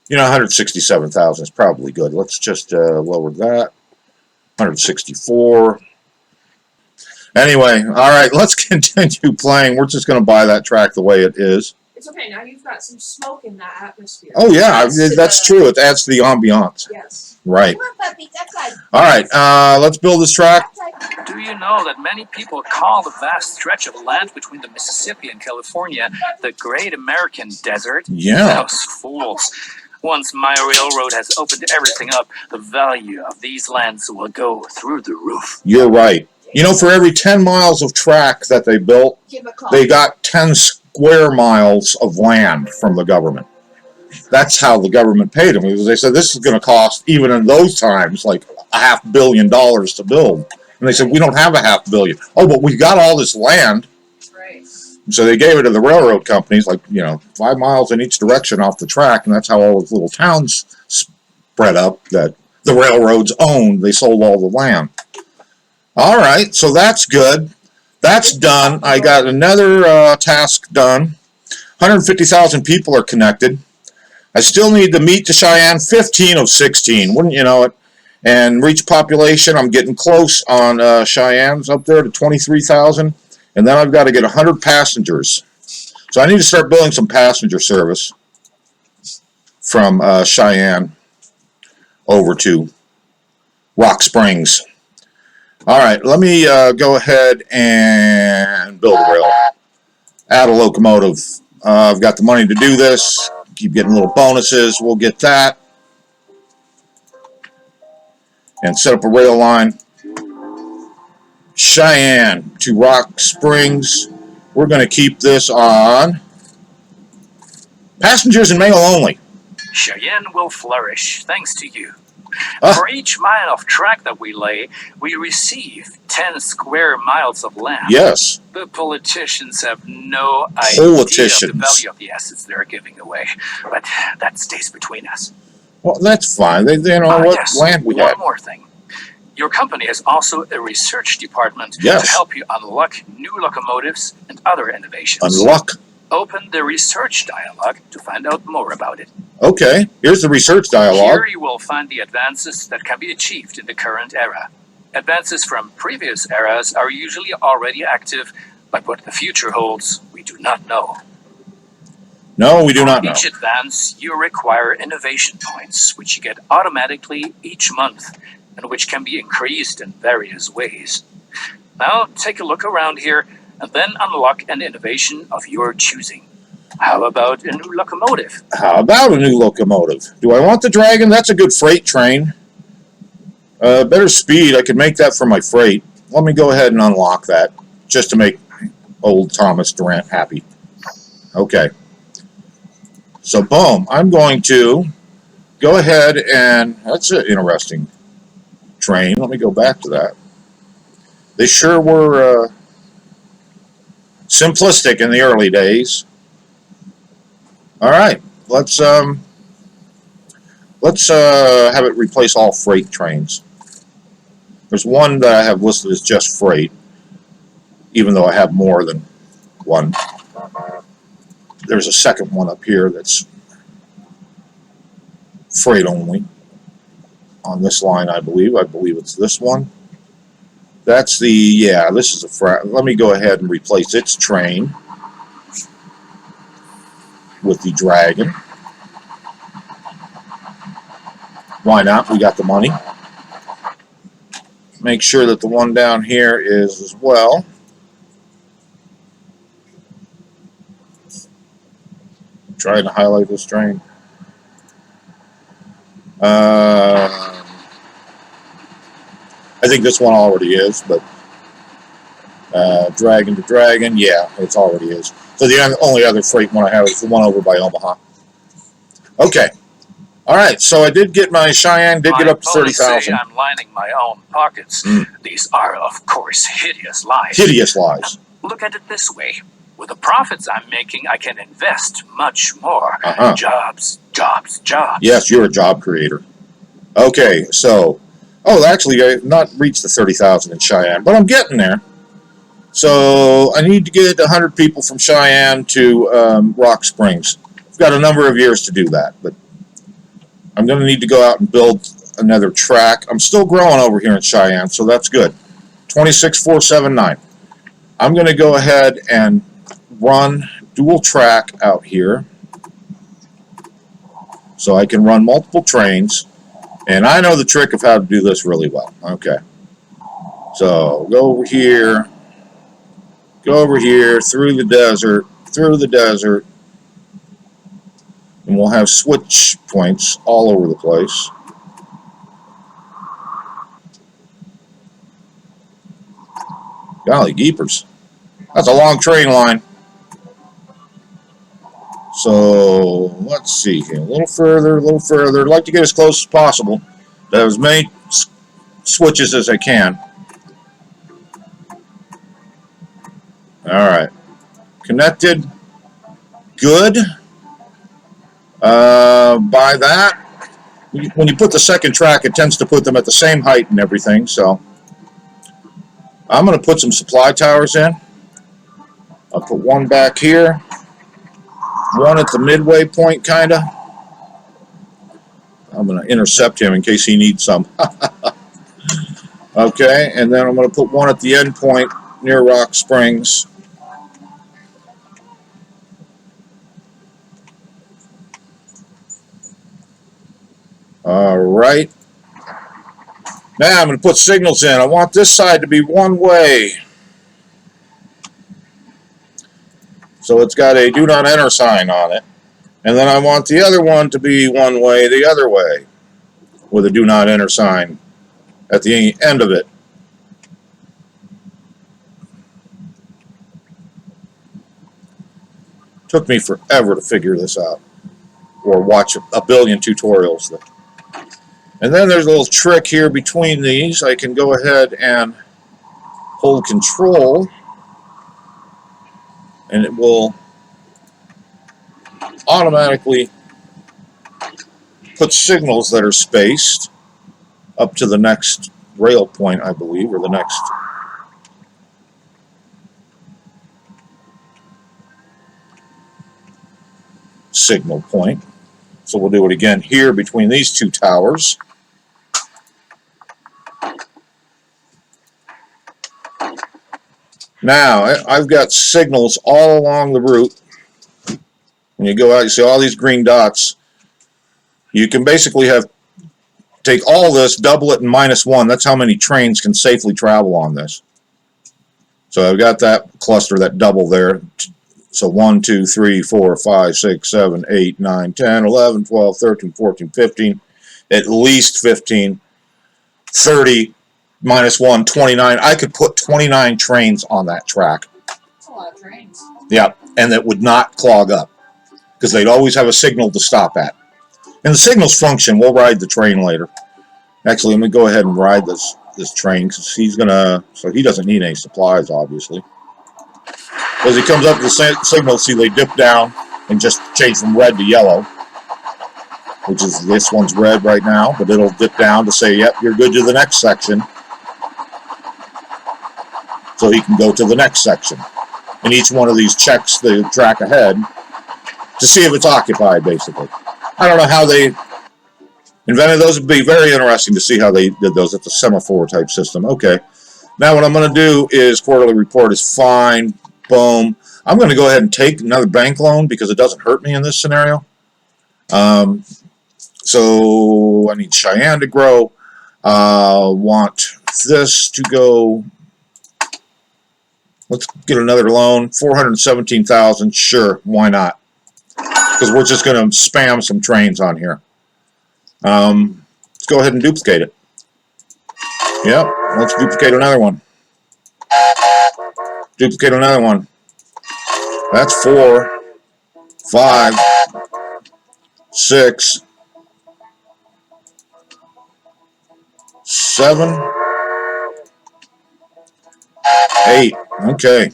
You know, 167,000 is probably good. Let's just lower that. 164. Anyway, all right, let's continue playing. We're just going to buy that track the way it is. It's okay, now you've got some smoke in that atmosphere. Oh, yeah, that's true. It adds to the ambiance. Yes. Right. Come on, puppy, that's like, All right, let's build this track. Do you know that many people call the vast stretch of land between the Mississippi and California the Great American Desert? Yeah. Those fools. Once my railroad has opened everything up, the value of these lands will go through the roof. You're right. You know, for every 10 miles of track that they built, give a call. they got 10 square miles of land from the government. That's how the government paid them. Because they said this is going to cost, even in those times, like $500 million to build. And they said, we don't have $500 million. Oh, but we got all this land. Right. So they gave it to the railroad companies, like, 5 miles in each direction off the track. And that's how all those little towns spread up that the railroads owned. They sold all the land. All right, so that's good. That's done. I got another task done. 150,000 people are connected. I still need to meet to Cheyenne 15 of 16, wouldn't you know it? And reach population, I'm getting close on Cheyenne's up there to 23,000. And then I've got to get 100 passengers. So I need to start building some passenger service from Cheyenne over to Rock Springs. All right, let me go ahead and build a rail. Add a locomotive. I've got the money to do this. Keep getting little bonuses. We'll get that. And set up a rail line. Cheyenne to Rock Springs. We're going to keep this on passengers and mail only. Cheyenne will flourish thanks to you. For each mile of track that we lay, we receive 10 square miles of land. Yes. The politicians have no idea of the value of the assets they're giving away. But that stays between us. Well, that's fine. They know what yes. land we One had. more thing. Your company has also a research department Yes. to help you unlock new locomotives and other innovations. Unlock. Open the research dialogue to find out more about it. Okay, here's the research dialogue. Here you will find the advances that can be achieved in the current era. Advances from previous eras are usually already active, but what the future holds, we do not know. No, we do not For know. each advance, you require innovation points, which you get automatically each month, and which can be increased in various ways. Now, take a look around here, and then unlock an innovation of your choosing. How about a new locomotive? How about a new locomotive? Do I want the Dragon? That's a good freight train. Better speed. I could make that for my freight. Let me go ahead and unlock that, just to make old Thomas Durant happy. Okay. So boom, I'm going to go ahead and, that's an interesting train. Let me go back to that. They sure were simplistic in the early days. All right, let's have it replace all freight trains. There's one that I have listed as just freight, even though I have more than one. There's a second one up here that's freight only on this line, I believe. I believe it's this one. That's the, yeah, this is a let me go ahead and replace its train with the Dragon. Why not? We got the money. Make sure that the one down here is as well. I'm trying to highlight this train. I think this one already is, but Dragon to Dragon, yeah, it already is. So the only other freight one I have is the one over by Omaha. Okay. All right, so I did get my Cheyenne, did get up to 30,000. I'm lining my own pockets. These are, of course, hideous lies. Hideous lies. Look at it this way. With the profits I'm making, I can invest much more. Jobs, jobs, jobs. Yes, you're a job creator. Okay, so, oh, actually, I have not reached the 30,000 in Cheyenne, but I'm getting there. So I need to get 100 people from Cheyenne to Rock Springs. I've got a number of years to do that, but I'm going to need to go out and build another track. I'm still growing over here in Cheyenne, so that's good. 26479. I'm going to go ahead and run dual track out here so I can run multiple trains, and I know the trick of how to do this really well. Okay, so go over here, through the desert, and we'll have switch points all over the place. Golly geepers. That's a long train line. So, let's see here. A little further. I'd like to get as close as possible to have as many switches as I can. Alright. Connected. Good. By that, when you put the second track, it tends to put them at the same height and everything, so I'm going to put some supply towers in. I'll put one back here, one at the midway point, kind of. I'm going to intercept him in case he needs some. Okay, and then I'm going to put one at the end point near Rock Springs. All right. Now I'm going to put signals in. I want this side to be one way. So it's got a do not enter sign on it. And then I want the other one to be one way the other way with a do not enter sign at the end of it. Took me forever to figure this out or watch a billion tutorials. And then there's a little trick here between these. I can go ahead and hold control and it will automatically put signals that are spaced up to the next rail point, I believe, or the next signal point. So we'll do it again here between these two towers. Now, I've got signals all along the route. When you go out, you see all these green dots. You can basically take all this, double it, and -1. That's how many trains can safely travel on this. So I've got that cluster, that double there. So 1, 2, 3, 4, 5, 6, 7, 8, 9, 10, 11, 12, 13, 14, 15, at least 15, 30, -1, 29. I could put 29 trains on that track. That's a lot of trains. Yeah, and it would not clog up. because they'd always have a signal to stop at. And the signals function. We'll ride the train later. Actually, let me go ahead and ride this train, because he's gonna, so he doesn't need any supplies, obviously. As he comes up to the signal, see they dip down and just change from red to yellow, which is, this one's red right now, but it'll dip down to say, yep, you're good to the next section. So he can go to the next section. And each one of these checks the track ahead to see if it's occupied, basically. I don't know how they invented those. It'd be very interesting to see how they did those. It's a semaphore type system. Okay. Now what I'm going to do is quarterly report is fine. Boom. I'm going to go ahead and take another bank loan because it doesn't hurt me in this scenario. So I need Cheyenne to grow. Want this to go. Let's get another loan. 417,000. Sure, why not? Because we're just going to spam some trains on here. Let's go ahead and duplicate it. Yep, let's duplicate another one. Duplicate another one. That's 4, 5, 6, 7, 8. Okay.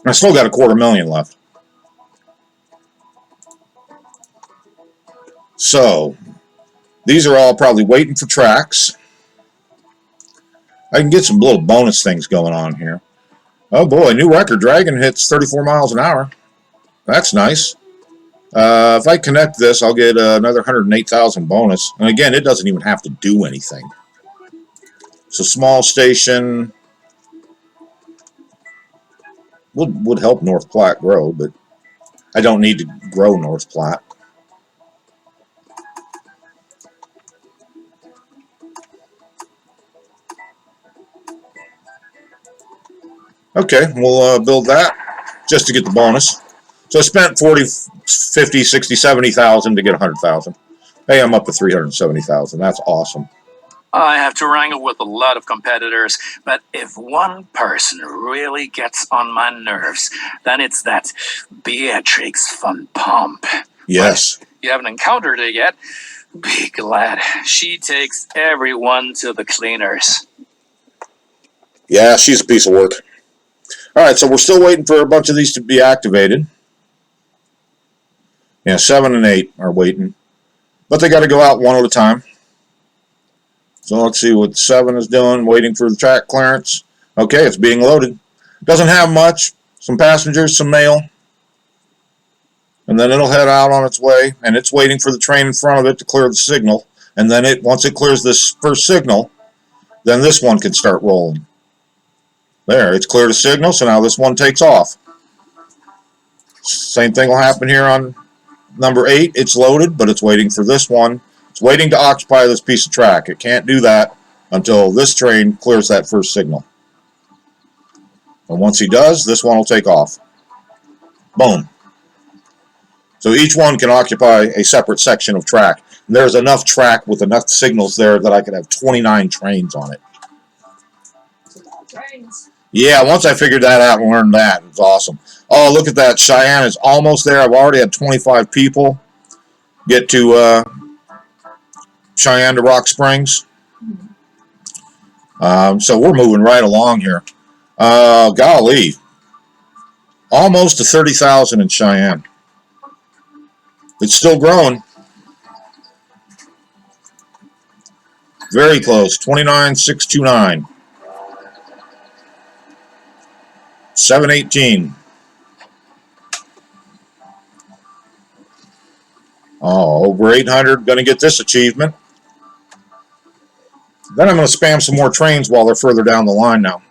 I still got $250,000 left. So, these are all probably waiting for tracks. I can get some little bonus things going on here. Oh boy, new record. Dragon hits 34 miles an hour. That's nice. If I connect this, I'll get another 108,000 bonus. And again, it doesn't even have to do anything. So small station would help North Platte grow, but I don't need to grow North Platte. Okay, we'll build that just to get the bonus. So I spent 40, 50, 60, 70,000 to get 100,000. Hey, I'm up to 370,000. That's awesome. I have to wrangle with a lot of competitors, but if one person really gets on my nerves, then it's that Beatrix von Pomp. Yes. But you haven't encountered her yet. Be glad. She takes everyone to the cleaners. Yeah, she's a piece of work. All right, so we're still waiting for a bunch of these to be activated. Yeah, 7 and 8 are waiting. But they got to go out one at a time. So let's see what 7 is doing, waiting for the track clearance. Okay, it's being loaded. Doesn't have much. Some passengers, some mail. And then it'll head out on its way, and it's waiting for the train in front of it to clear the signal. And then once it clears this first signal, then this one can start rolling. There, it's cleared a signal, so now this one takes off. Same thing will happen here on number 8. It's loaded, but it's waiting for this one. It's waiting to occupy this piece of track. It can't do that until this train clears that first signal. And once he does, this one will take off. Boom. So each one can occupy a separate section of track. And there's enough track with enough signals there that I could have 29 trains on it. Trains. Yeah, once I figured that out and learned that, it was awesome. Oh, look at that. Cheyenne is almost there. I've already had 25 people get to Cheyenne to Rock Springs. So we're moving right along here. Golly. Almost to 30,000 in Cheyenne. It's still growing. Very close. 29,629. 718. Oh, over 800. Going to get this achievement. Then I'm going to spam some more trains while they're further down the line now.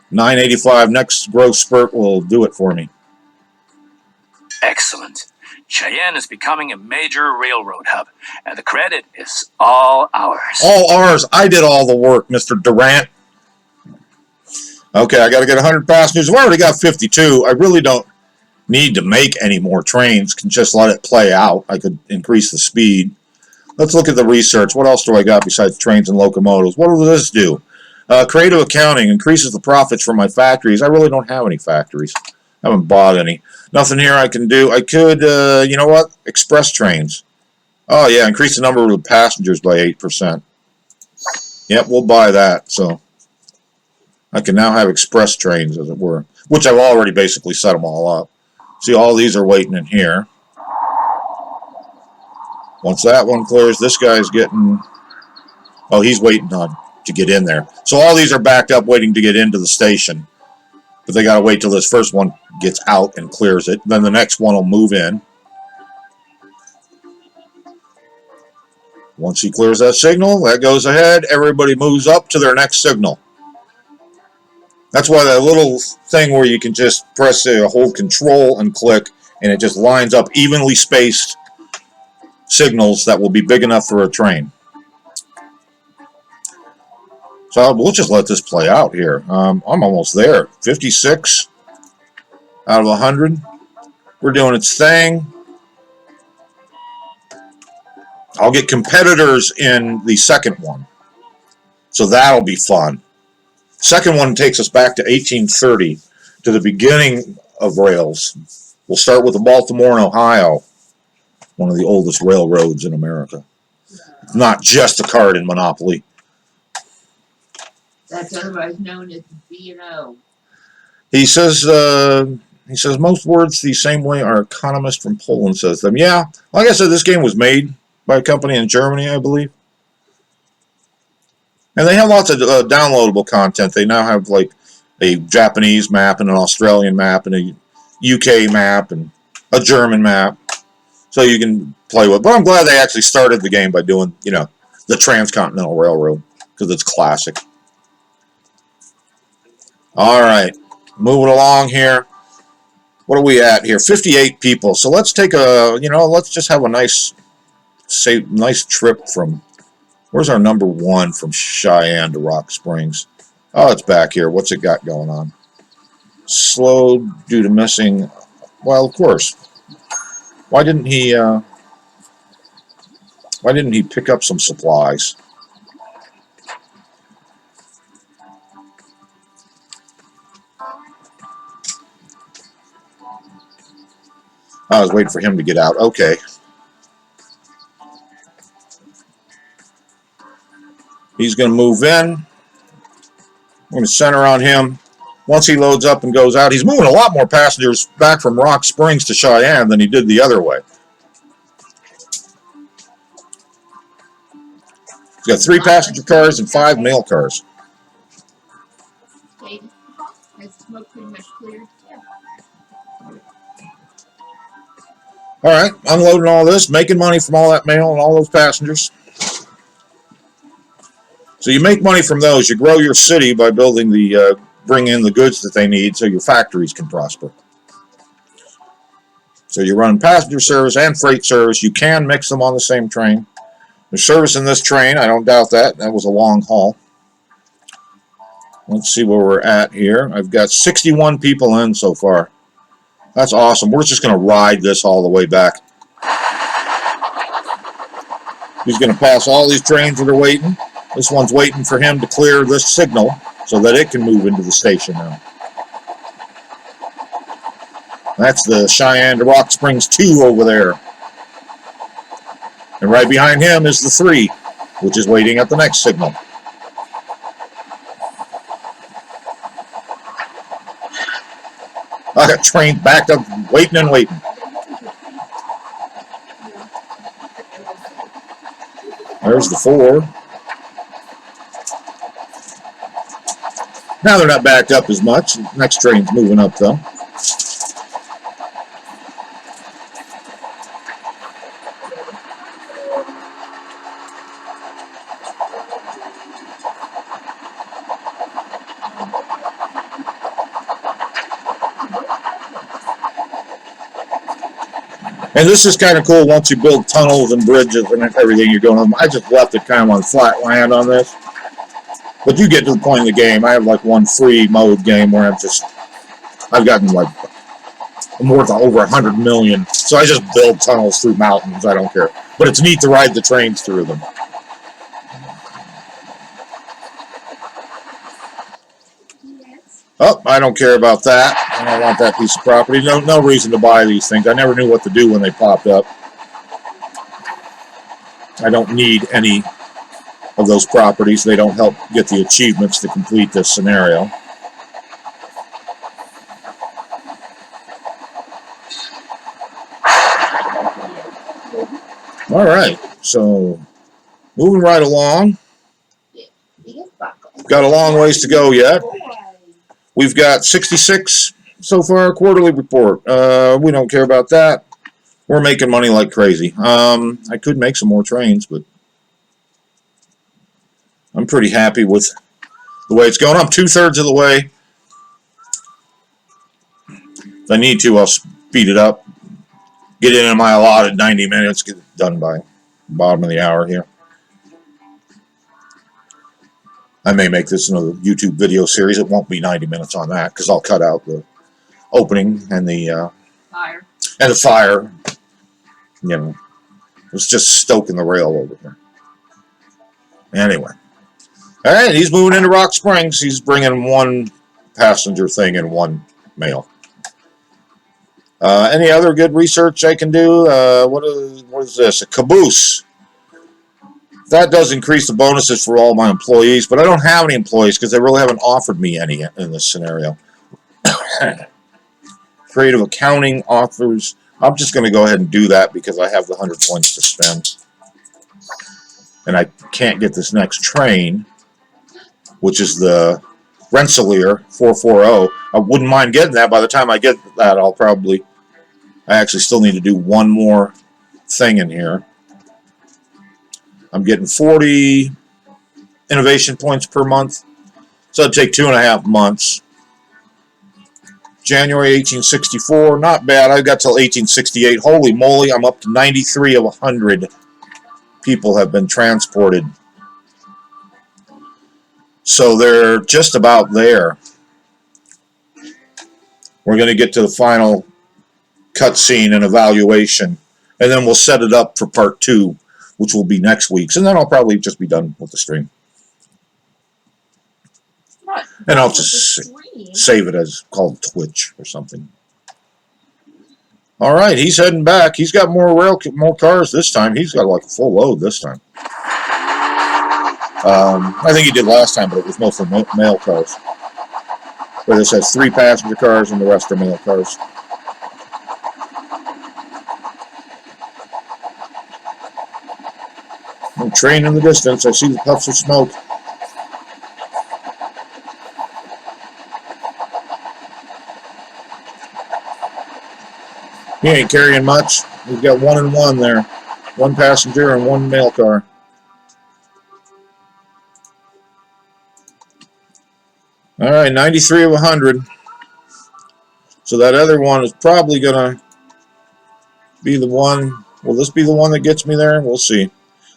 985. Next growth spurt will do it for me. Excellent. Cheyenne is becoming a major railroad hub, and the credit is all ours. All ours. I did all the work, Mr. Durant. Okay, I got to get 100 passengers. I've already got 52. I really don't need to make any more trains. Can just let it play out. I could increase the speed. Let's look at the research. What else do I got besides trains and locomotives? What will this do? Creative accounting increases the profits from my factories. I really don't have any factories. I haven't bought any. Nothing here I can do. I could, you know what? Express trains. Oh, yeah, increase the number of passengers by 8%. Yep, we'll buy that. So I can now have express trains, as it were, which I've already basically set them all up. See, all these are waiting in here. Once that one clears, this guy's getting... Oh, he's waiting on to get in there. So all these are backed up waiting to get into the station. But they got to wait till this first one gets out and clears it. Then the next one will move in. Once he clears that signal, that goes ahead. Everybody moves up to their next signal. That's why that little thing where you can just press hold control and click, and it just lines up evenly spaced signals that will be big enough for a train. So we'll just let this play out here. I'm almost there. 56 out of 100. We're doing its thing. I'll get competitors in the second one. So that'll be fun. Second one takes us back to 1830, to the beginning of rails. We'll start with the Baltimore and Ohio, one of the oldest railroads in America. Not just a card in Monopoly. That's otherwise known as B&O. He says most words the same way our economist from Poland says them. Yeah, like I said, this game was made by a company in Germany, I believe. And they have lots of downloadable content. They now have like a Japanese map and an Australian map and a UK map and a German map. So you can play with. But I'm glad they actually started the game by doing, you know, the Transcontinental Railroad, because it's classic. All right, moving along here. What are we at here? 58 people. So let's take a, you know, let's just have a nice trip from, where's our number one from Cheyenne to Rock Springs? Oh, it's back here. What's it got going on? Slowed due to missing, well, of course. Why didn't he pick up some supplies? I was waiting for him to get out. Okay. He's going to move in. I'm going to center on him. Once he loads up and goes out, he's moving a lot more passengers back from Rock Springs to Cheyenne than he did the other way. He's got 3 passenger cars and 5 mail cars. Okay. Has smoke pretty much cleared? Yeah. All right, unloading all this, making money from all that mail and all those passengers. So you make money from those. You grow your city by building the, bring in the goods that they need so your factories can prosper. So you run passenger service and freight service. You can mix them on the same train. There's service in this train. I don't doubt that. That was a long haul. Let's see where we're at here. I've got 61 people in so far. That's awesome. We're just going to ride this all the way back. He's going to pass all these trains that are waiting. This one's waiting for him to clear this signal so that it can move into the station now. That's the Cheyenne to Rock Springs 2 over there. And right behind him is the 3, which is waiting at the next signal. I got trains backed up, waiting and waiting. There's the 4. Now they're not backed up as much. Next train's moving up though. And this is kind of cool once you build tunnels and bridges and everything you're going on. I just left it kind of on flat land on this. But you get to the point in the game. I have like one free mode game where I've gotten like, I'm worth over 100 million. So I just build tunnels through mountains. I don't care. But it's neat to ride the trains through them. Oh, I don't care about that. I don't want that piece of property. No reason to buy these things. I never knew what to do when they popped up. I don't need any of those properties. They don't help get the achievements to complete this scenario. All right, so moving right along. Got a long ways to go yet. We've got 66 so far, quarterly report. We don't care about that. We're making money like crazy. I could make some more trains, but I'm pretty happy with the way it's going. I'm 2/3 of the way. If I need to, I'll speed it up. Get in my allotted 90 minutes. Get it done by bottom of the hour here. I may make this another YouTube video series. It won't be 90 minutes on that because I'll cut out the opening and the fire. You know, it was just stoking the rail over here. Anyway. All right, he's moving into Rock Springs. He's bringing one passenger thing and one mail. Any other good research I can do? What is this? A caboose. That does increase the bonuses for all my employees, but I don't have any employees because they really haven't offered me any in this scenario. Creative accounting offers. I'm just going to go ahead and do that because I have the 100 points to spend. And I can't get this next train, which is the Rensselaer 440. I wouldn't mind getting that. By the time I get that, I actually still need to do one more thing in here. I'm getting 40 innovation points per month. So it'd take 2.5 months. January 1864, not bad. I got till 1868. Holy moly, I'm up to 93 of 100 people have been transported. So they're just about there. We're going to get to the final cutscene and evaluation, and then we'll set it up for part 2, which will be next week's, and then I'll probably just be done with the stream. And I'll just save it as called Twitch or something. All right, he's heading back. He's got more cars this time. He's got like a full load this time. I think he did last time, but it was mostly mail cars. Where this has 3 passenger cars and the rest are mail cars. A train in the distance. I see the puffs of smoke. He ain't carrying much. He's got 1 and 1 there. 1 passenger and 1 mail car. All right, 93 of 100. So that other one is probably going to be the one. Will this be the one that gets me there? We'll see.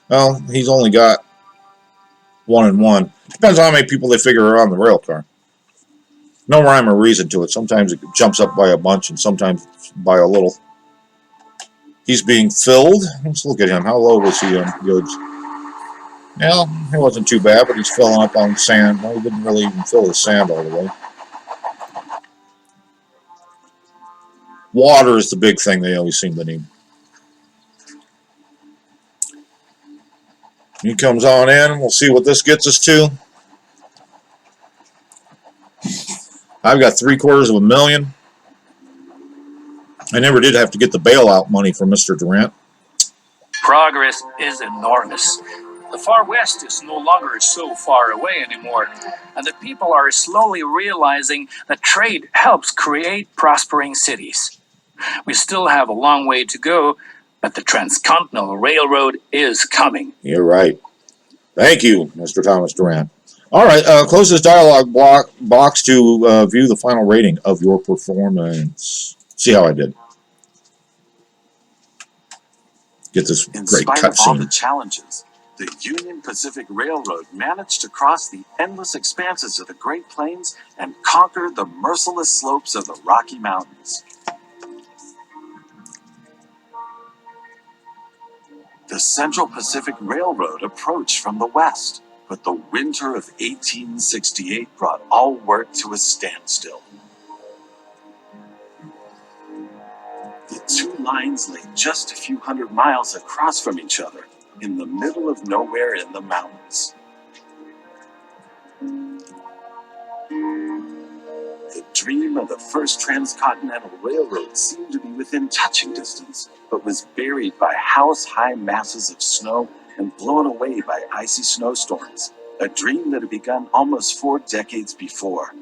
Well, he's only got 1 and 1. Depends on how many people they figure are on the rail car. No rhyme or reason to it. Sometimes it jumps up by a bunch and sometimes by a little. He's being filled. Let's look at him. How low was he on goods? Well, it wasn't too bad, but he's filling up on sand. Well, he didn't really even fill his sand all the way. Water is the big thing they always seem to need. He comes on in. We'll see what this gets us to. I've got $750,000. I never did have to get the bailout money from Mr. Durant. Progress is enormous. The far west is no longer so far away anymore, and the people are slowly realizing that trade helps create prospering cities. We still have a long way to go, but the Transcontinental Railroad is coming. You're right. Thank you, Mr. Thomas Durant. All right, close this dialogue box to view the final rating of your performance. See how I did. Get this great cutscene. In spite of all the cutscene. challenges, the Union Pacific Railroad managed to cross the endless expanses of the Great Plains and conquer the merciless slopes of the Rocky Mountains. The Central Pacific Railroad approached from the west. But the winter of 1868 brought all work to a standstill. The two lines lay just a few hundred miles across from each other, in the middle of nowhere in the mountains. The dream of the first Transcontinental Railroad seemed to be within touching distance, but was buried by house-high masses of snow and blown away by icy snowstorms. A dream that had begun almost 4 decades before.